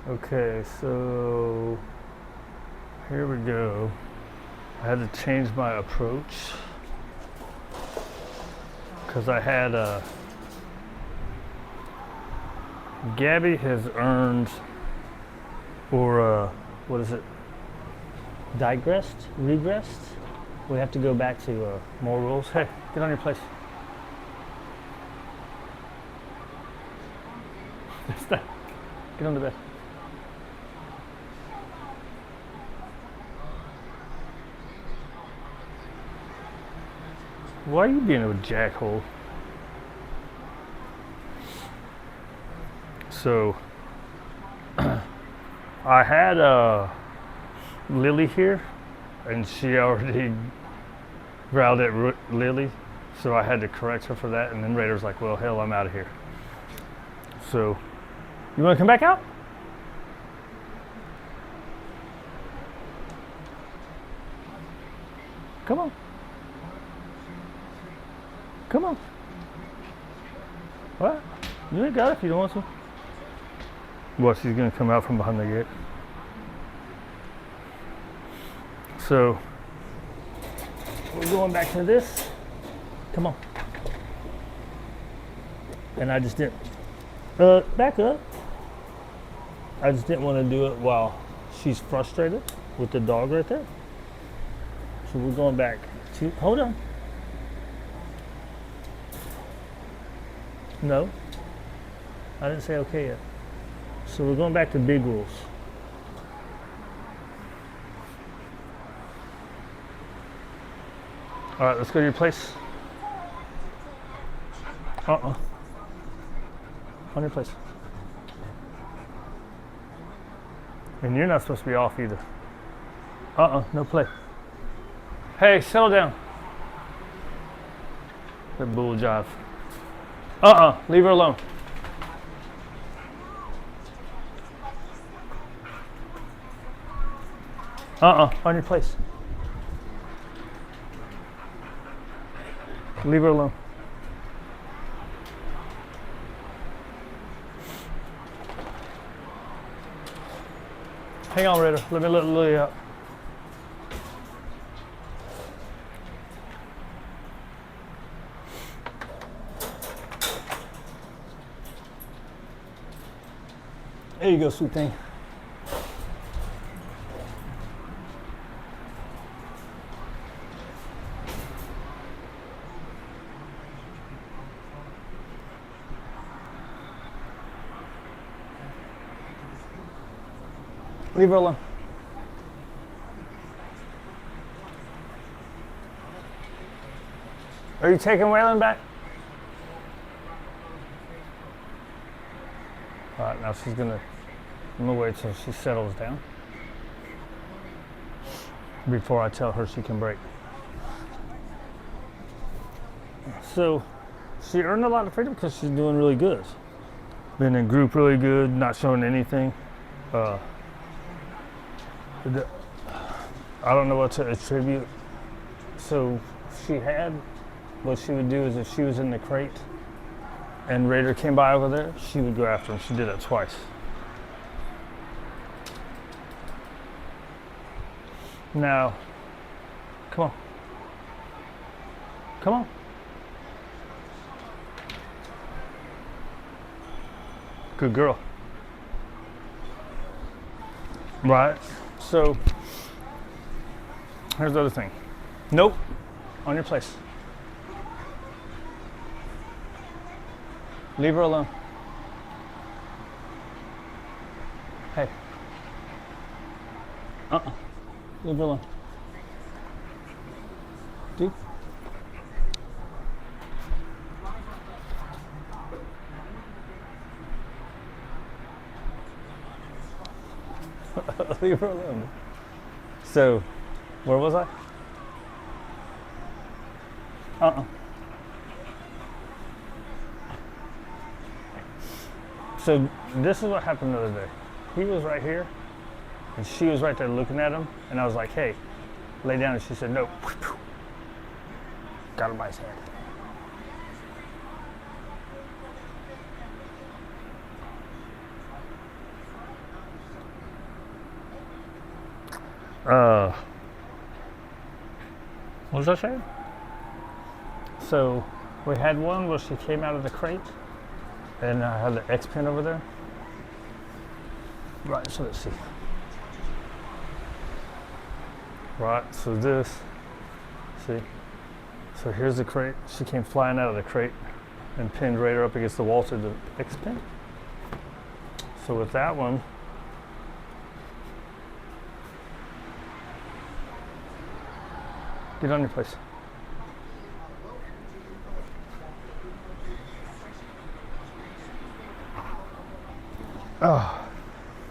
Okay, so here we go. I had to change my approach because I had Gabby has earned, or what is it? Digressed? Regressed? We have to go back to more rules. Hey, get on your place. Stop. Get on the bed. Why are you being a jackhole? So, I had Lily here, and she already growled at Lily, so I had to correct her for that. And then Raider's like, "Well, hell, I'm out of here." So, you want to come back out? Come on. Come on. What? You ain't got it if you don't want to. Well, she's gonna come out from behind the gate. So we're going back to this. Come on. And I just didn't. Back up. I just didn't want to do it while she's frustrated with the dog right there. So we're going back to. Hold on. No. I didn't say okay yet. So we're going back to big rules. All right, let's go to your place. On your place. And you're not supposed to be off either. No play. Hey, settle down. That bull jive. Leave her alone. On your place. Leave her alone. Hang on, Raider. Let me let Lily out. There you go, sweet thing. Leave her alone. Are you taking Waylon back? All right, now I'm gonna wait till she settles down before I tell her she can break. So she earned a lot of freedom because she's doing really good. Been in group really good, not showing anything. I don't know what to attribute. So what she would do is if she was in the crate and Raider came by over there, she would go after him. She did it twice. Now, come on. Come on. Good girl. Right. So, here's the other thing. Nope. On your place. Leave her alone. Hey. Leave her alone. Dude. Leave her alone. So, where was I? So this is what happened the other day. He was right here, and she was right there looking at him, and I was like, "Hey, lay down," and she said, "No." Got him by his head. Uh, what was I saying? So we had one where she came out of the crate, and I had the X pin over there. Right, so let's see. Right, so this, see? So here's the crate. She came flying out of the crate and pinned right up against the wall to the X pin. So with that one, get on your place. Oh,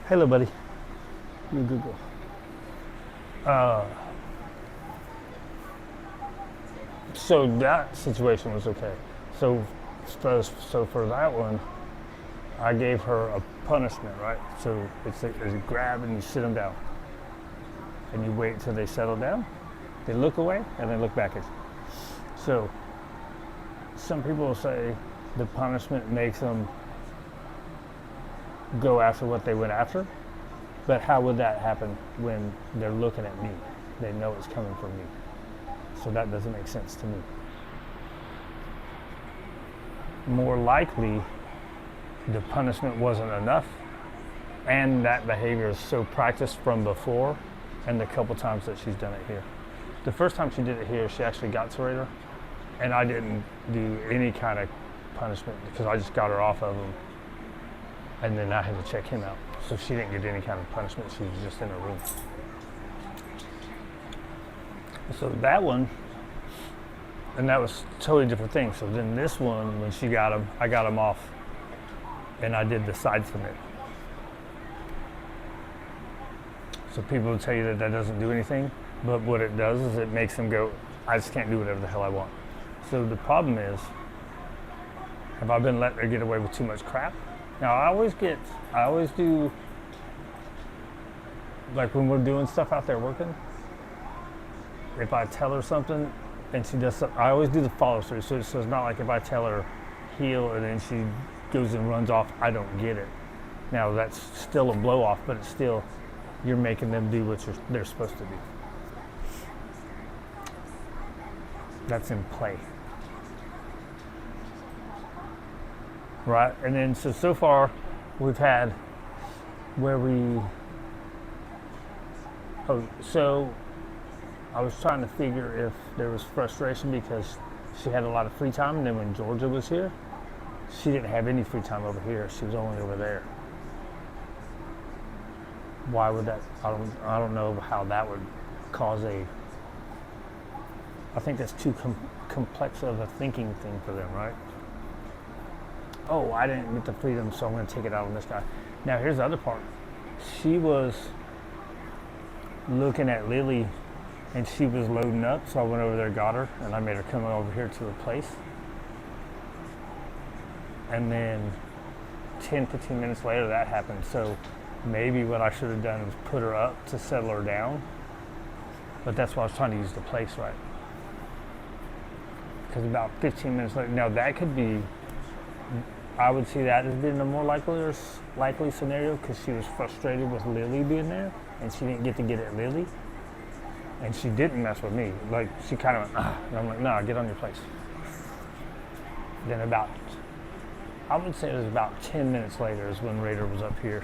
hello, buddy. You good girl. So that situation was okay. So for that one, I gave her a punishment, right? So it's a grab and you sit them down, and you wait till they settle down. They look away and then look back at you. So some people will say the punishment makes them go after what they went after, but how would that happen when they're looking at me? They know it's coming from me. So that doesn't make sense to me. More likely, the punishment wasn't enough, and that behavior is so practiced from before, and the couple times that she's done it here. The first time she did it here, she actually got to Raider, and I didn't do any kind of punishment because I just got her off of him, and then I had to check him out. So she didn't get any kind of punishment. She was just in her room. So that one, and that was a totally different thing. So then this one, when she got him, I got him off, and I did the side submit. So people will tell you that that doesn't do anything, but what it does is it makes them go, I just can't do whatever the hell I want. So the problem is, have I been letting her get away with too much crap? Now I always do, like when we're doing stuff out there working, if I tell her something and she does something, I always do the follow through. So it's not like if I tell her heel and then she goes and runs off, I don't get it. Now that's still a blow off, but it's still, you're making them do what they're supposed to do. That's in play. Right, and then so far we've had where so I was trying to figure if there was frustration because she had a lot of free time, and then when Georgia was here, she didn't have any free time over here. She was only over there. Why would that? I don't know how that would cause a. I think that's too complex of a thinking thing for them, right? Oh, I didn't get the freedom, so I'm going to take it out on this guy. Now here's the other part. She was looking at Lily, and she was loading up, so I went over there, got her, and I made her come over here to her place. And then 10, 15 minutes later, that happened. So maybe what I should have done was put her up to settle her down. But that's why I was trying to use the place right. Because about 15 minutes later, now that could be, I would see that as being a more likely scenario because she was frustrated with Lily being there and she didn't get to get at Lily. And she didn't mess with me. Like, she kind of went, and I'm like, no, get on your place. Then I would say it was about 10 minutes later is when Raider was up here.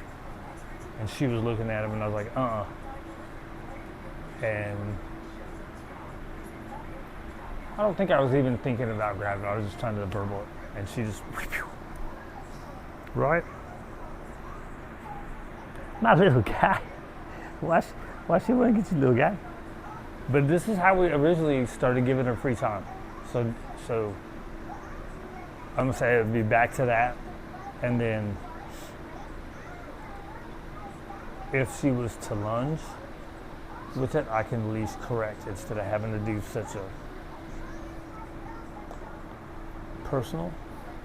And she was looking at him and I was like, And I don't think I was even thinking about grabbing her. I was just trying to verbal it. And she just, right? My little guy. Why she want to get you, little guy? But this is how we originally started giving her free time. So I'm gonna say it would be back to that, and then if she was to lunge with it, I can at least correct instead of having to do such a personal,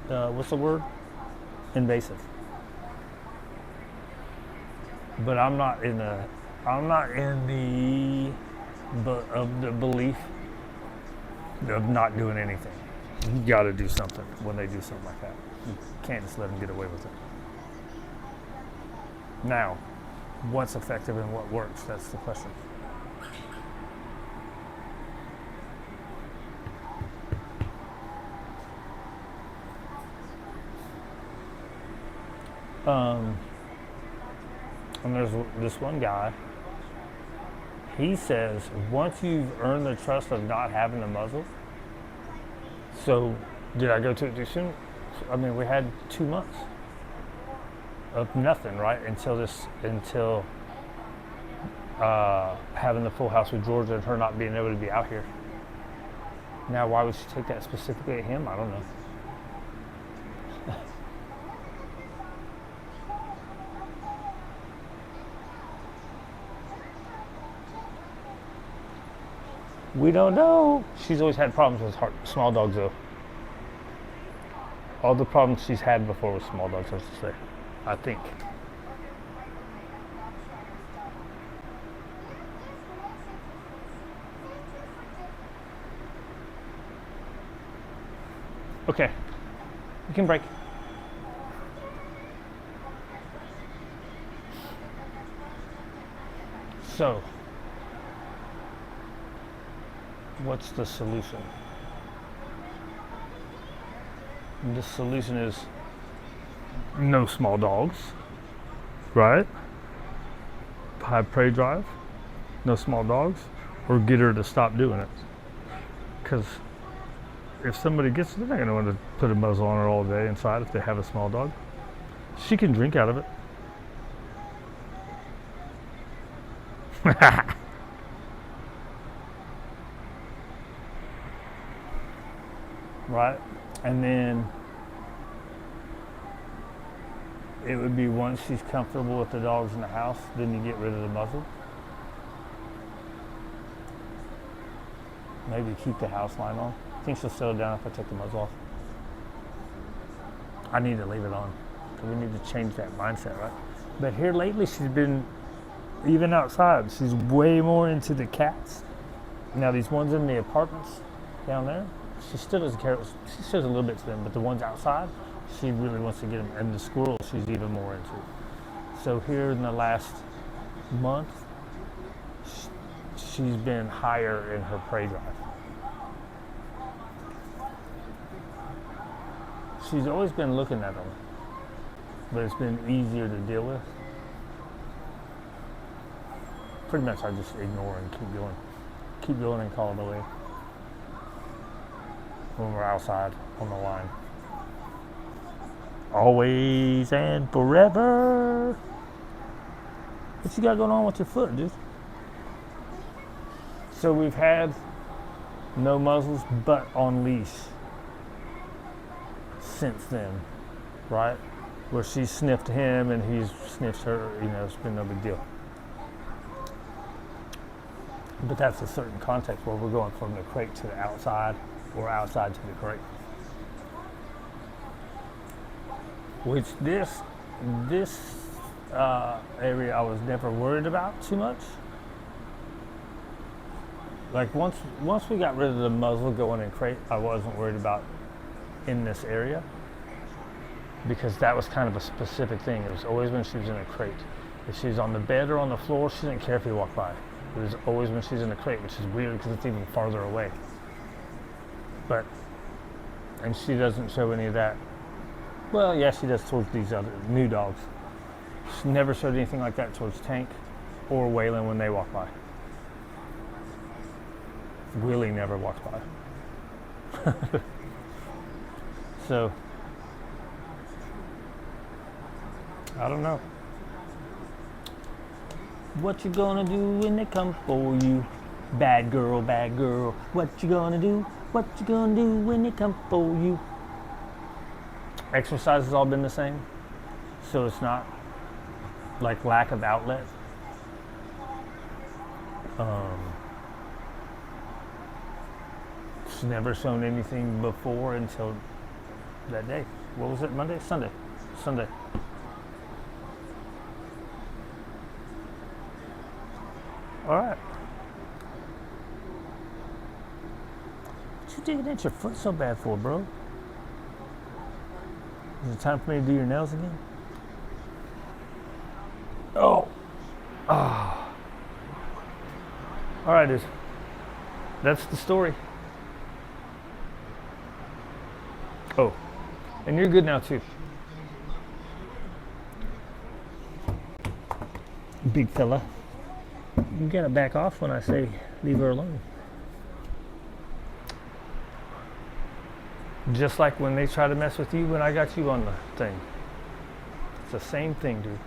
what's the word? Invasive. But I'm not in the belief of not doing anything. You got to do something when they do something like that. You can't just let them get away with it. Now, what's effective and what works? That's the question. Um, and there's this one guy. He says once you've earned the trust of not having a muzzle. So, did I go to it too soon? I mean, we had 2 months of nothing, right? Until having the full house with Georgia and her not being able to be out here. Now, why would she take that specifically at him? I don't know. We don't know. She's always had problems with small dogs, though. All the problems she's had before with small dogs, I should say. I think. Okay. You can break. So, what's the solution? The solution is no small dogs, right? High prey drive, no small dogs, or get her to stop doing it. Because if somebody gets it, they're not going to want to put a muzzle on her all day inside if they have a small dog. She can drink out of it. Right? And then it would be once she's comfortable with the dogs in the house, then you get rid of the muzzle. Maybe keep the house line on. I think she'll settle down if I take the muzzle off. I need to leave it on. We need to change that mindset, right? But here lately, she's been, even outside, she's way more into the cats. Now, these ones in the apartments down there, she still doesn't care. She shows a little bit to them, but the ones outside, she really wants to get them. And the squirrels, she's even more into. So here in the last month, she's been higher in her prey drive. She's always been looking at them, but it's been easier to deal with. Pretty much I just ignore and keep going. Keep going and call it away. When we're outside on the line. Always and forever. What you got going on with your foot, dude? So we've had no muzzles but on leash since then, right? Where she sniffed him and he's sniffed her, it's been no big deal. But that's a certain context where we're going from the crate to the outside or outside to the crate. Which this area I was never worried about too much. Like once we got rid of the muzzle going in crate, I wasn't worried about in this area because that was kind of a specific thing. It was always when she was in a crate. If she's on the bed or on the floor, she didn't care if you walked by. It was always when she's in a crate, which is weird because it's even farther away. And she doesn't show any of that. Well, yeah, she does towards these other new dogs. She never showed anything like that towards Tank or Waylon when they walk by. Willie never walks by. So, I don't know. What you gonna do when they come for you? Bad girl, bad girl. What you gonna do? What you gonna do when they come for you? Exercise has all been the same. So it's not like lack of outlet. She's never shown anything before until that day. What was it? Monday? Sunday. All right. What you digging at your foot so bad for, bro? Is it time for me to do your nails again? Oh. All right, dude. That's the story. Oh, and you're good now too. big fella. You gotta back off when I say leave her alone. Just like when they try to mess with you when I got you on the thing. It's the same thing, dude.